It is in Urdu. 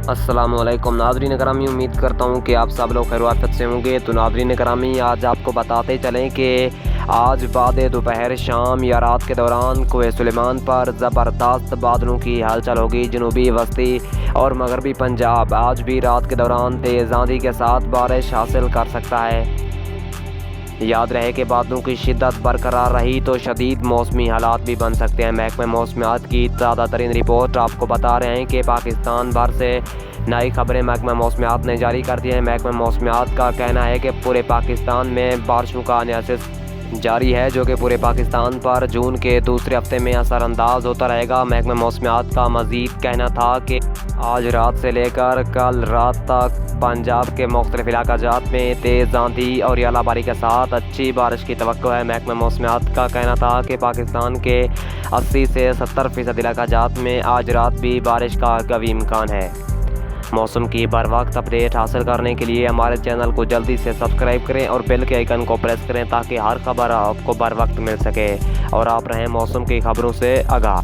السلام علیکم ناظرین گرامی، امید کرتا ہوں کہ آپ سب لوگ خیر و عافیت سے ہوں گے۔ تو ناظرین گرامی، آج آپ کو بتاتے چلیں کہ آج بعد دوپہر، شام یا رات کے دوران کوہ سلیمان پر زبردست بادلوں کی ہلچل ہوگی۔ جنوبی، وسطی اور مغربی پنجاب آج بھی رات کے دوران تیز آندھی کے ساتھ بارش حاصل کر سکتا ہے۔ یاد رہے کہ بادلوں کی شدت برقرار رہی تو شدید موسمی حالات بھی بن سکتے ہیں۔ محکمہ موسمیات کی تازہ ترین رپورٹ آپ کو بتا رہے ہیں کہ پاکستان بھر سے نئی خبریں محکمہ موسمیات نے جاری کر دی ہیں۔ محکمہ موسمیات کا کہنا ہے کہ پورے پاکستان میں بارشوں کا اناثر جاری ہے، جو کہ پورے پاکستان پر جون کے دوسرے ہفتے میں اثر انداز ہوتا رہے گا۔ محکمہ موسمیات کا مزید کہنا تھا کہ آج رات سے لے کر کل رات تک پنجاب کے مختلف علاقات میں تیز آندھی اور ژالہ باری کے ساتھ اچھی بارش کی توقع ہے۔ محکمہ موسمیات کا کہنا تھا کہ پاکستان کے 80 سے 70% علاقات میں آج رات بھی بارش کا قوی امکان ہے۔ موسم کی بر وقت اپڈیٹ حاصل کرنے کے لیے ہمارے چینل کو جلدی سے سبسکرائب کریں اور بیل کے آئیکن کو پریس کریں تاکہ ہر خبر آپ کو بر وقت مل سکے اور آپ رہیں موسم کی خبروں سے آگاہ۔